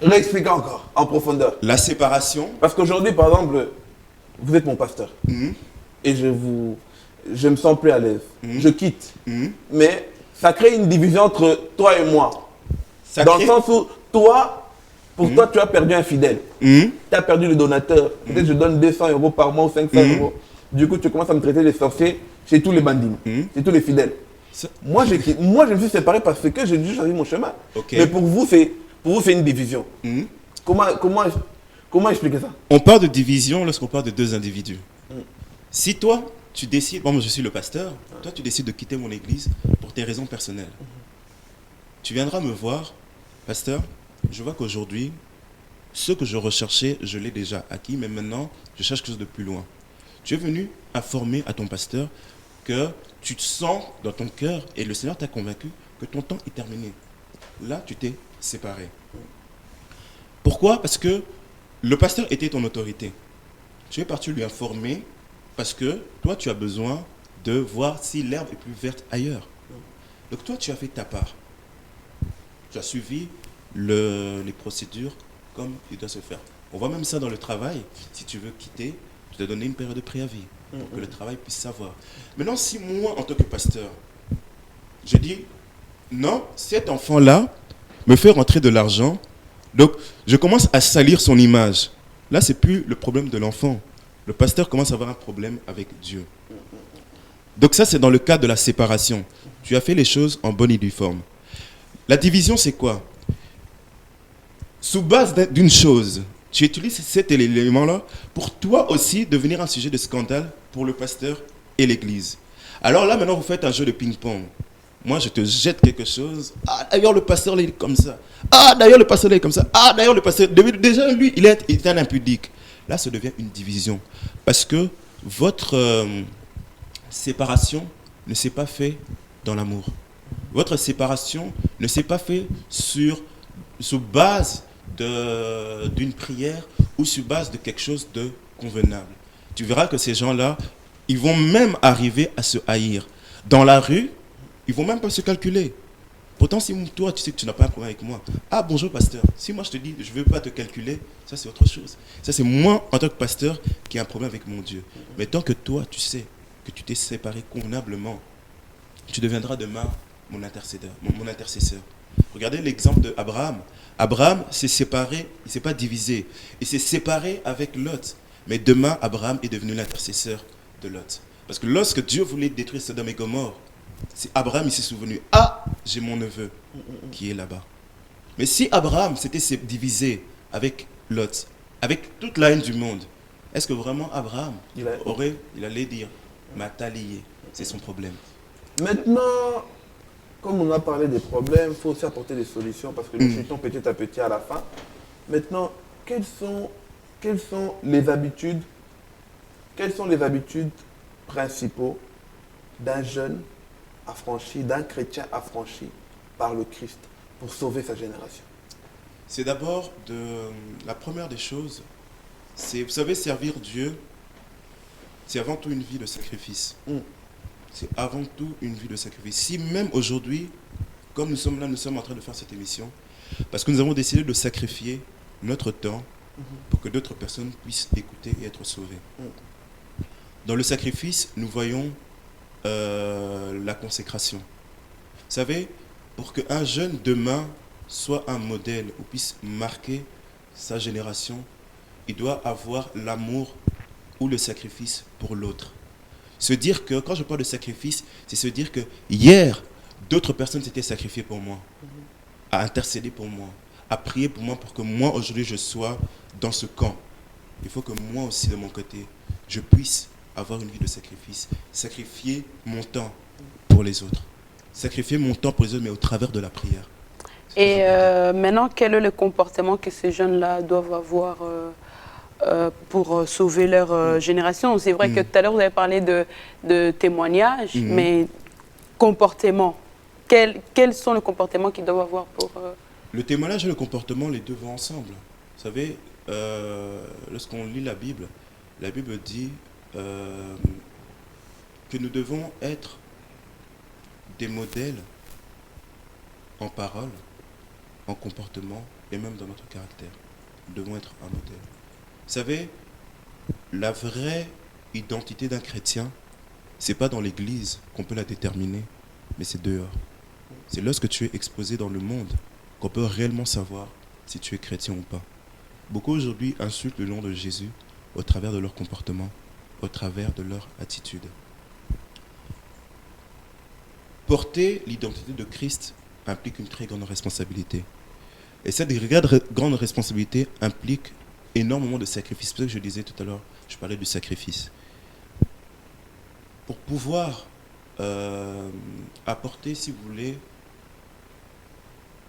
Réexpliquez encore, en profondeur. La séparation. Parce qu'aujourd'hui, par exemple, vous êtes mon pasteur. Et je me sens plus à l'aise. Je quitte. Mais ça crée une division entre toi et moi. Dans le sens où toi, pour toi, tu as perdu un fidèle. Tu as perdu le donateur. Peut-être je donne 200 € par mois ou 500 €. Du coup, tu commences à me traiter de sorcier chez tous les bandits, chez tous les fidèles. Moi, je me suis séparé parce que j'ai dû choisir mon chemin. Mais pour vous, c'est une division. Comment expliquer ça? On parle de division lorsqu'on parle de deux individus. Si toi, tu décides, bon, moi je suis le pasteur, toi tu décides de quitter mon église pour tes raisons personnelles. Tu viendras me voir, pasteur, je vois qu'aujourd'hui, ce que je recherchais, je l'ai déjà acquis, mais maintenant, je cherche quelque chose de plus loin. Tu es venu informer à ton pasteur que tu te sens dans ton cœur, et le Seigneur t'a convaincu que ton temps est terminé. Là, tu t'es séparé. Pourquoi? Parce que le pasteur était ton autorité. Tu es parti lui informer parce que toi, tu as besoin de voir si l'herbe est plus verte ailleurs. Donc toi, tu as fait ta part. Tu as suivi les procédures comme il doit se faire. On voit même ça dans le travail. Si tu veux quitter, je te donner une période de préavis pour que le travail puisse savoir. Maintenant, si moi, en tant que pasteur, je dis, non, cet enfant-là me fait rentrer de l'argent, donc je commence à salir son image. Là, ce n'est plus le problème de l'enfant. Le pasteur commence à avoir un problème avec Dieu. Donc ça, c'est dans le cadre de la séparation. Tu as fait les choses en bonne et due forme. La division, c'est quoi? Sous base d'une chose, tu utilises cet élément-là pour toi aussi devenir un sujet de scandale pour le pasteur et l'église. Alors là, maintenant, vous faites un jeu de ping-pong. Moi, je te jette quelque chose. Ah, d'ailleurs, le pasteur, là, il est comme ça. Ah, d'ailleurs, le pasteur, là, il est comme ça. Ah, d'ailleurs, le pasteur, déjà, lui, il est un impudique. Là, ça devient une division. Parce que votre séparation ne s'est pas faite dans l'amour. Votre séparation ne s'est pas faite sous base d'une prière ou sur base de quelque chose de convenable. Tu verras que ces gens-là, ils vont même arriver à se haïr. Dans la rue, ils vont même pas se calculer. Pourtant, si toi, tu sais que tu n'as pas un problème avec moi. Ah, bonjour, pasteur. Si moi, je te dis, je ne veux pas te calculer, ça, c'est autre chose. Ça, c'est moi, en tant que pasteur, qui ai un problème avec mon Dieu. Mais tant que toi, tu sais que tu t'es séparé convenablement, tu deviendras demain mon intercesseur. Regardez l'exemple d'Abraham. Abraham s'est séparé, il ne s'est pas divisé. Il s'est séparé avec Lot. Mais demain, Abraham est devenu l'intercesseur de Lot. Parce que lorsque Dieu voulait détruire Sodome et Gomorrhe, Abraham il s'est souvenu, ah, j'ai mon neveu qui est là-bas. Mais si Abraham s'était divisé avec Lot, avec toute la haine du monde, est-ce que vraiment Abraham il allait dire, m'a lié, c'est son problème. Maintenant, comme on a parlé des problèmes, il faut aussi apporter des solutions parce que nous chutons petit à petit à la fin. Maintenant, quelles sont les habitudes principaux d'un jeune affranchi, d'un chrétien affranchi par le Christ pour sauver sa génération? C'est d'abord la première des choses, c'est, vous savez, servir Dieu, c'est avant tout une vie de sacrifice. C'est avant tout une vie de sacrifice. Si même aujourd'hui, comme nous sommes là, nous sommes en train de faire cette émission, parce que nous avons décidé de sacrifier notre temps pour que d'autres personnes puissent écouter et être sauvées. Dans le sacrifice, nous voyons la consécration. Vous savez, pour qu'un jeune demain soit un modèle ou puisse marquer sa génération, il doit avoir l'amour ou le sacrifice pour l'autre. Se dire que, quand je parle de sacrifice, c'est se dire que hier, d'autres personnes s'étaient sacrifiées pour moi, à intercéder pour moi, à prier pour moi pour que moi, aujourd'hui, je sois dans ce camp. Il faut que moi aussi, de mon côté, je puisse avoir une vie de sacrifice, sacrifier mon temps pour les autres. Sacrifier mon temps pour les autres, mais au travers de la prière. Et maintenant, quel est le comportement que ces jeunes-là doivent avoir pour sauver leur génération? C'est vrai que tout à l'heure, vous avez parlé de témoignages, mais comportement. Quels sont les comportements qu'ils doivent avoir pour... Le témoignage et le comportement, les deux vont ensemble. Vous savez, lorsqu'on lit la Bible dit que nous devons être des modèles en parole, en comportement et même dans notre caractère. Nous devons être un modèle. Vous savez, la vraie identité d'un chrétien, c'est pas dans l'église qu'on peut la déterminer, mais c'est dehors. C'est lorsque tu es exposé dans le monde qu'on peut réellement savoir si tu es chrétien ou pas. Beaucoup aujourd'hui insultent le nom de Jésus au travers de leur comportement, au travers de leur attitude. Porter l'identité de Christ implique une très grande responsabilité. Et cette grande responsabilité implique énormément de sacrifices. C'est ce que je disais tout à l'heure, je parlais du sacrifice. Pour pouvoir apporter, si vous voulez,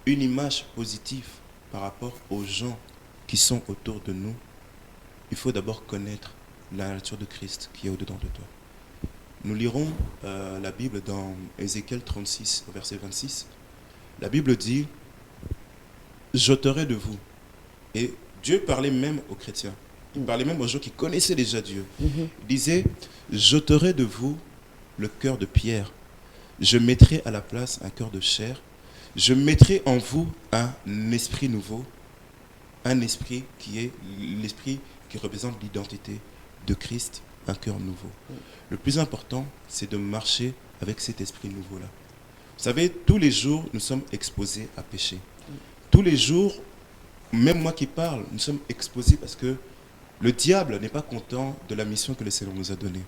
une image positive par rapport aux gens qui sont autour de nous, il faut d'abord connaître la nature de Christ qui est au-dedans de toi. Nous lirons la Bible dans Ézéchiel 36, verset 26. La Bible dit « J'ôterai de vous ». Et Dieu parlait même aux chrétiens. Il parlait même aux gens qui connaissaient déjà Dieu. Il disait « J'ôterai de vous le cœur de pierre. Je mettrai à la place un cœur de chair. Je mettrai en vous un esprit nouveau. » Un esprit qui est l'esprit qui représente l'identité de Christ, un cœur nouveau. Le plus important, c'est de marcher avec cet esprit nouveau-là. Vous savez, tous les jours, nous sommes exposés à pécher. Tous les jours, même moi qui parle, nous sommes exposés parce que le diable n'est pas content de la mission que le Seigneur nous a donnée.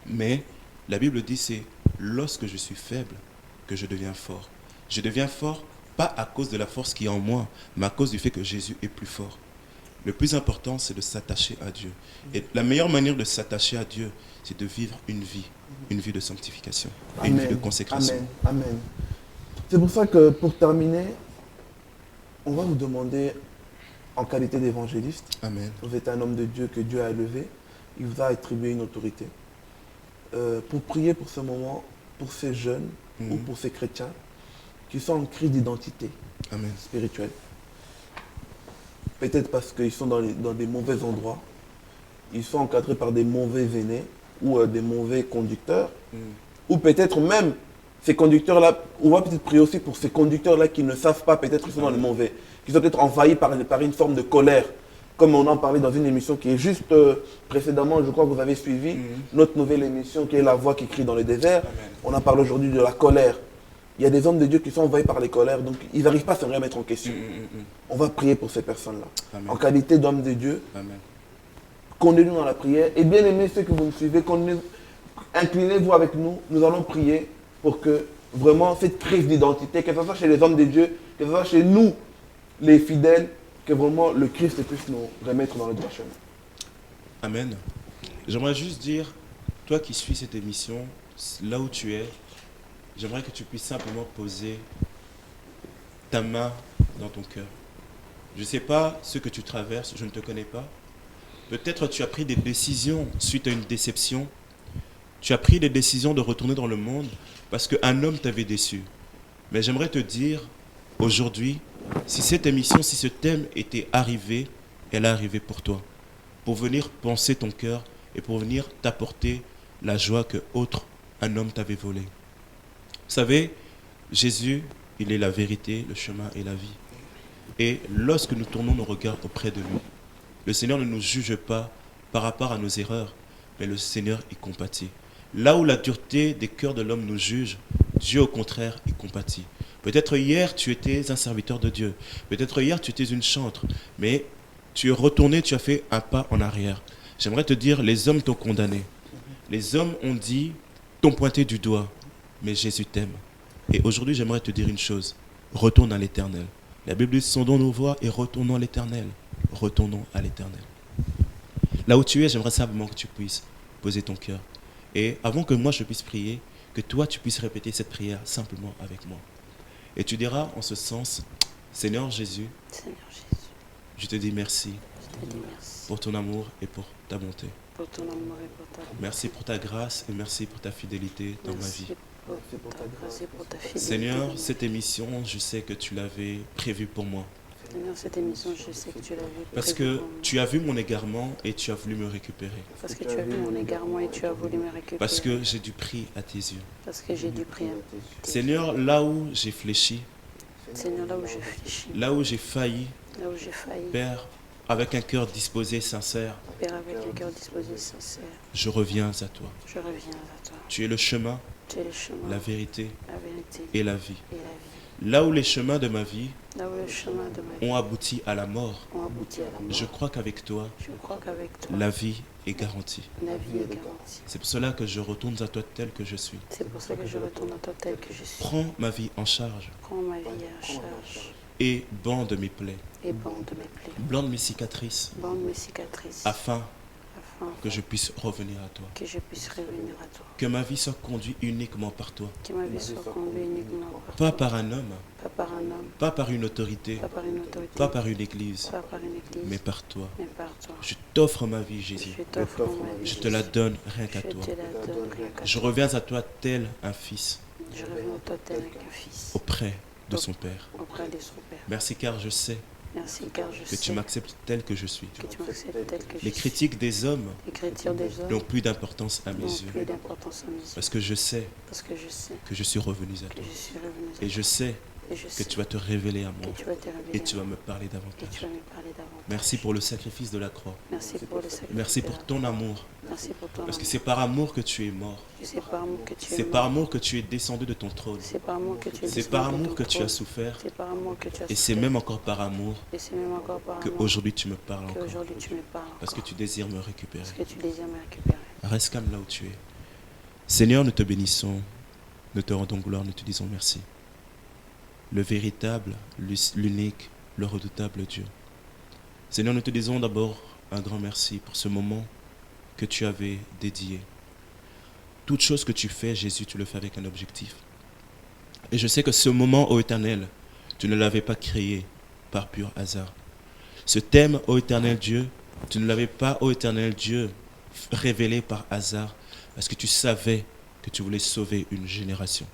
Mais la Bible dit, c'est lorsque je suis faible que je deviens fort. Je deviens fort pas à cause de la force qui est en moi, mais à cause du fait que Jésus est plus fort. Le plus important, c'est de s'attacher à Dieu. Et la meilleure manière de s'attacher à Dieu, c'est de vivre une vie de sanctification, et une vie de consécration. Amen. Amen. C'est pour ça que, pour terminer, on va vous demander, en qualité d'évangéliste, Amen. vous êtes un homme de Dieu que Dieu a élevé, il vous a attribué une autorité, pour prier pour ce moment, pour ces jeunes ou pour ces chrétiens qui sont en crise d'identité spirituelle. Peut-être parce qu'ils sont dans des mauvais endroits, ils sont encadrés par des mauvais aînés ou des mauvais conducteurs, ou peut-être même ces conducteurs-là, on va peut-être prier aussi pour ces conducteurs-là qui ne savent pas, peut-être qu'ils sont dans le mauvais, qui sont peut-être envahis par une forme de colère, comme on en parlait dans une émission qui est juste précédemment, je crois que vous avez suivi, notre nouvelle émission qui est La Voix qui crie dans le désert. On en parle aujourd'hui de la colère. Il y a des hommes de Dieu qui sont envahis par les colères, donc ils n'arrivent pas à se remettre en question. On va prier pour ces personnes-là. En qualité d'hommes de Dieu, conduisez-nous dans la prière. Et bien aimés ceux que vous nous suivez, inclinez-vous avec nous, nous allons prier pour que vraiment cette crise d'identité, que ce soit chez les hommes de Dieu, que ce soit chez nous, les fidèles, que vraiment le Christ puisse nous remettre dans le droit chemin. Amen. J'aimerais juste dire, toi qui suis cette émission, là où tu es, j'aimerais que tu puisses simplement poser ta main dans ton cœur. Je ne sais pas ce que tu traverses, je ne te connais pas. Peut-être tu as pris des décisions suite à une déception. Tu as pris des décisions de retourner dans le monde parce qu'un homme t'avait déçu. Mais j'aimerais te dire, aujourd'hui, si cette émission, si ce thème était arrivé, elle est arrivée pour toi. Pour venir penser ton cœur et pour venir t'apporter la joie que un homme t'avait volée. Vous savez, Jésus, il est la vérité, le chemin et la vie. Et lorsque nous tournons nos regards auprès de lui, le Seigneur ne nous juge pas par rapport à nos erreurs, mais le Seigneur est compatit. Là où la dureté des cœurs de l'homme nous juge, Dieu au contraire est compatit. Peut-être hier tu étais un serviteur de Dieu, peut-être hier tu étais une chantre, mais tu es retourné, tu as fait un pas en arrière. J'aimerais te dire, les hommes t'ont condamné. Les hommes ont dit, t'ont pointé du doigt. Mais Jésus t'aime. Et aujourd'hui, j'aimerais te dire une chose. Retourne à l'Éternel. La Bible dit, sondons nos voies et retournons à l'Éternel. Retournons à l'Éternel. Là où tu es, j'aimerais simplement que tu puisses poser ton cœur. Et avant que moi je puisse prier, que toi tu puisses répéter cette prière simplement avec moi. Et tu diras en ce sens, Seigneur Jésus, je te dis merci pour ton amour et pour ta bonté. Merci pour ta grâce et merci pour ta fidélité dans ma vie. Seigneur, cette émission, je sais que tu l'avais prévue pour moi. Seigneur, cette émission, je sais que tu l'avais prévue parce que tu as vu mon égarement et tu as voulu me récupérer. Parce que tu as vu mon égarement et tu as voulu me récupérer. Parce que j'ai du prix à tes yeux. Parce que j'ai du prix à tes yeux. Seigneur, là où j'ai fléchi, Seigneur, là où j'ai fléchi, là où j'ai failli, là où j'ai failli, Père, avec un cœur disposé, sincère, Père, avec le cœur disposé, sincère, je reviens à toi. je reviens à toi. Tu es le chemin, Tu es le chemin, la vérité la vérité et la vie. et la vie. Là où les chemins de ma vie Là où le chemin de ma vie ont abouti à la mort, ont abouti à la mort, je crois qu'avec toi, je crois qu'avec toi, la vie est garantie. la vie est garantie. C'est pour cela que je retourne à toi tel que je suis. C'est pour ça que je retourne à toi tel que je suis. Prends ma vie en charge Prends ma vie en charge et bande mes plaies, et bande mes plaies, blande mes cicatrices, bande mes cicatrices, afin afin que je puisse revenir à toi. que je puisse revenir à toi. Que ma vie soit conduite uniquement par toi. Que ma vie soit conduite uniquement par Pas toi, par un homme, pas par un homme, pas par une autorité, pas par une autorité, pas par une église, pas par une église, mais par toi. mais par toi. Je t'offre ma vie, Jésus. Je t'offre ma vie. Je te la donne rien Je qu'à te toi. la donne rien qu'à Je toi. reviens à toi tel un fils Je reviens à toi tel qu'un fils auprès de son Père. auprès de son Père. Merci car je sais Merci car je que sais tu m'acceptes tel que je suis. que tu m'acceptes tel que je Les suis. critiques des hommes Les critiques des hommes n'ont plus d'importance à mes n'ont yeux. plus d'importance à mes yeux. Parce que je sais Parce que je sais que je suis revenu à que toi. je suis revenu à Et toi. je sais Et je que sais tu vas te révéler à moi. que tu vas te révéler Et tu à vas moi. me parler Et tu davantage. vas me parler davantage. Merci pour le sacrifice de la croix. Merci pour le sacrifice. Merci de pour la- ton amour. Merci pour ton Parce que amour. c'est par amour que tu es mort. C'est par amour que tu es C'est mort. par amour que tu es descendu de ton trône. C'est par amour que tu es C'est par descendu de amour ton que tu trône. as souffert. C'est par amour que tu as Et c'est souffert. même encore par amour Et c'est même encore par que amour aujourd'hui tu me parles encore. qu'aujourd'hui tu me parles Parce que encore. tu désires me récupérer. Parce que tu désires me récupérer. Reste calme là où tu es. Seigneur, nous te bénissons. Nous te rendons gloire. Nous te disons merci. Le véritable, l'unique, le redoutable Dieu. Seigneur, nous te disons d'abord un grand merci pour ce moment que tu avais dédié. Toute chose que tu fais, Jésus, tu le fais avec un objectif. Et je sais que ce moment, ô Éternel, tu ne l'avais pas créé par pur hasard. Ce thème, ô Éternel Dieu, tu ne l'avais pas, ô Éternel Dieu, révélé par hasard, parce que tu savais que tu voulais sauver une génération.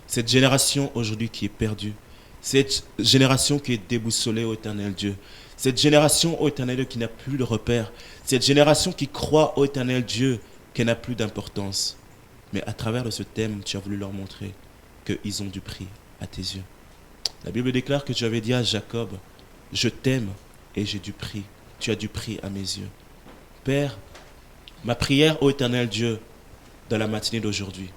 Cette génération aujourd'hui qui est perdue, cette génération qui est déboussolée, ô Éternel Dieu, cette génération, ô Éternel Dieu, qui n'a plus de repère, cette génération qui croit, ô Éternel Dieu, qu'elle n'a plus d'importance. Mais à travers de ce thème, tu as voulu leur montrer qu'ils ont du prix à tes yeux. La Bible déclare que tu avais dit à Jacob, je t'aime et j'ai du prix. Tu as du prix à mes yeux. Père, ma prière, ô Éternel Dieu, dans la matinée d'aujourd'hui,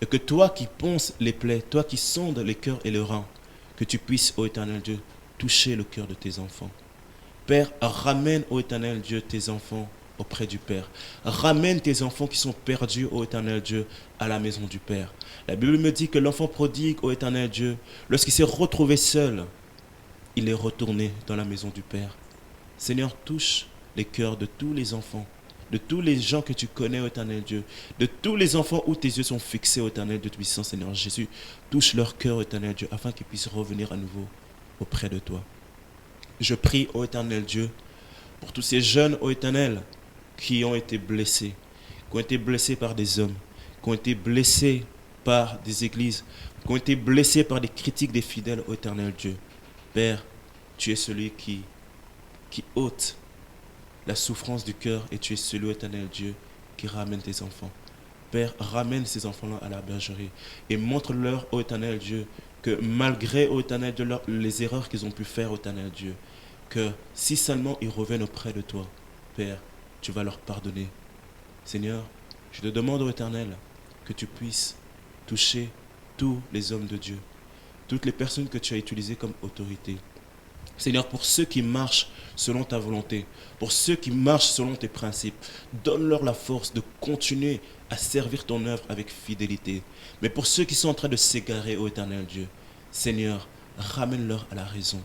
est que toi qui ponces les plaies, toi qui sondes les cœurs et les reins, que tu puisses, ô Éternel Dieu, toucher le cœur de tes enfants. Père, ramène, ô Éternel Dieu, tes enfants auprès du Père. Ramène tes enfants qui sont perdus, ô Éternel Dieu, à la maison du Père. La Bible me dit que l'enfant prodigue, ô Éternel Dieu, lorsqu'il s'est retrouvé seul, il est retourné dans la maison du Père. Seigneur, touche les cœurs de tous les enfants, de tous les gens que tu connais, ô Éternel Dieu, de tous les enfants où tes yeux sont fixés, ô Éternel Dieu puissant, Seigneur Jésus. Touche leur cœur, ô Éternel Dieu, afin qu'ils puissent revenir à nouveau auprès de toi. Je prie, ô Éternel Dieu, pour tous ces jeunes, ô Éternel, qui ont été blessés, qui ont été blessés par des hommes, qui ont été blessés par des églises, qui ont été blessés par des critiques des fidèles, ô Éternel Dieu. Père, tu es celui qui ôte la souffrance du cœur et tu es celui, ô Éternel Dieu, qui ramène tes enfants. Père, ramène ces enfants-là à la bergerie et montre-leur, ô Éternel Dieu, que malgré, ô Éternel Dieu, les erreurs qu'ils ont pu faire, ô Éternel Dieu, que si seulement ils reviennent auprès de toi, Père, tu vas leur pardonner. Seigneur, je te demande, ô Éternel, que tu puisses toucher tous les hommes de Dieu, toutes les personnes que tu as utilisées comme autorité. Seigneur, pour ceux qui marchent selon ta volonté, pour ceux qui marchent selon tes principes, donne-leur la force de continuer à servir ton œuvre avec fidélité. Mais pour ceux qui sont en train de s'égarer, ô Éternel Dieu, Seigneur, ramène-leur à la raison.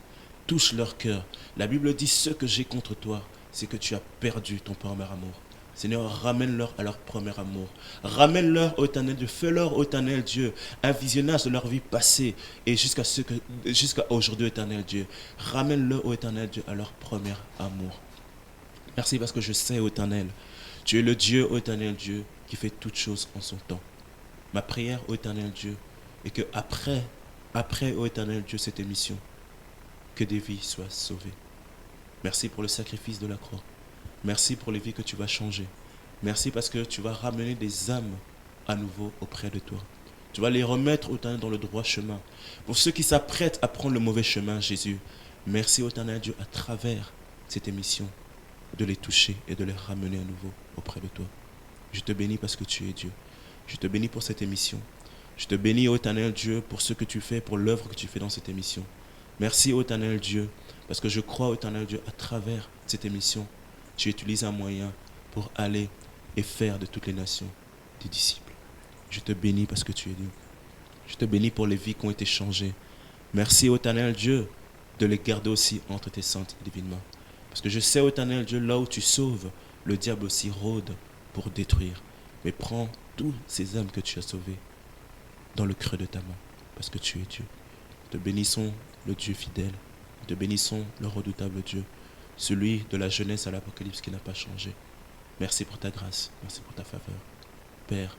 Touche leur cœur. La Bible dit, ce que j'ai contre toi, c'est que tu as perdu ton premier amour. Seigneur, ramène-leur à leur premier amour. Ramène-leur, ô Éternel Dieu, fais-leur, ô Éternel Dieu, un visionnage de leur vie passée et jusqu'à aujourd'hui, Éternel Dieu. Ramène-leur, ô Éternel Dieu, à leur premier amour. Merci parce que je sais, ô Éternel, tu es le Dieu, ô Éternel Dieu, qui fait toutes choses en son temps. Ma prière, ô Éternel Dieu, est que après, ô Éternel Dieu, cette émission, que des vies soient sauvées. Merci pour le sacrifice de la croix. Merci pour les vies que tu vas changer. Merci parce que tu vas ramener des âmes à nouveau auprès de toi. Tu vas les remettre, ô Éternel, dans le droit chemin. Pour ceux qui s'apprêtent à prendre le mauvais chemin, Jésus, merci, ô Éternel Dieu, à travers cette émission, de les toucher et de les ramener à nouveau auprès de toi. Je te bénis parce que tu es Dieu. Je te bénis pour cette émission. Je te bénis, ô Éternel Dieu, pour ce que tu fais, pour l'œuvre que tu fais dans cette émission. Merci, ô Éternel Dieu, parce que je crois, ô Éternel Dieu, à travers cette émission, tu utilises un moyen pour aller et faire de toutes les nations des disciples. Je te bénis parce que tu es Dieu. Je te bénis pour les vies qui ont été changées. Merci, ô Éternel Dieu, de les garder aussi entre tes saintes et divines mains. Parce que je sais, ô Éternel Dieu, là où tu sauves, le diable aussi rôde pour détruire. Mais prends tous ces âmes que tu as sauvées dans le creux de ta main, parce que tu es Dieu. Te bénissons le Dieu fidèle, te bénissons le redoutable Dieu, celui de la jeunesse à l'Apocalypse qui n'a pas changé. Merci pour ta grâce, merci pour ta faveur. Père,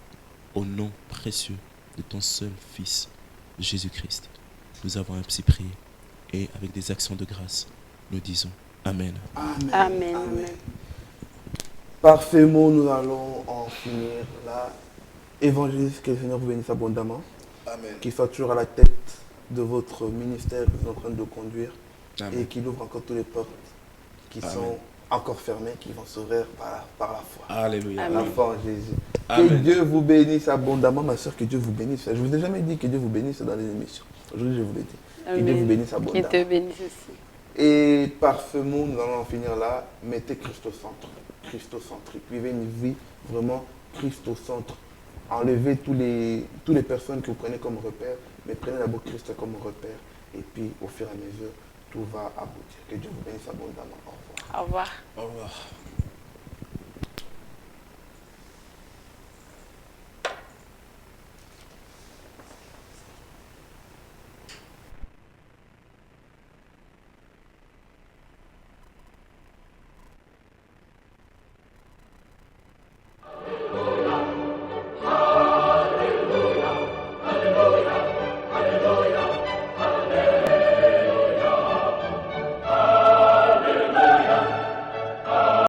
au nom précieux de ton seul Fils, Jésus-Christ, nous avons ainsi prié et avec des actions de grâce, nous disons Amen. Amen. Amen. Amen. Parfaitement, nous allons en finir là. Évangéliste, que le Seigneur vous bénisse abondamment. Amen. Qu'il soit toujours à la tête de votre ministère que vous êtes en train de conduire. Amen. Et qu'il ouvre encore toutes les portes qui Amen. sont encore fermées, qui vont s'ouvrir par la foi. Alléluia. La Amen. foi en Jésus. Que Amen. Dieu vous bénisse abondamment, ma soeur, que Dieu vous bénisse. Je vous ai jamais dit que Dieu vous bénisse dans les émissions. Aujourd'hui, je vous l'ai dit. Que Dieu vous bénisse Qu'il abondamment. te bénisse aussi. Et parfaitement, nous allons en finir là. Mettez Christ au centre. Christ au centre. Vivez une vie vraiment Christ au centre. Enlevez toutes les personnes que vous prenez comme repère, mais prenez d'abord Christ comme repère. Et puis, au fur et à mesure, tout va aboutir. Que Dieu vous bénisse abondamment. Au revoir. Au revoir. Au revoir.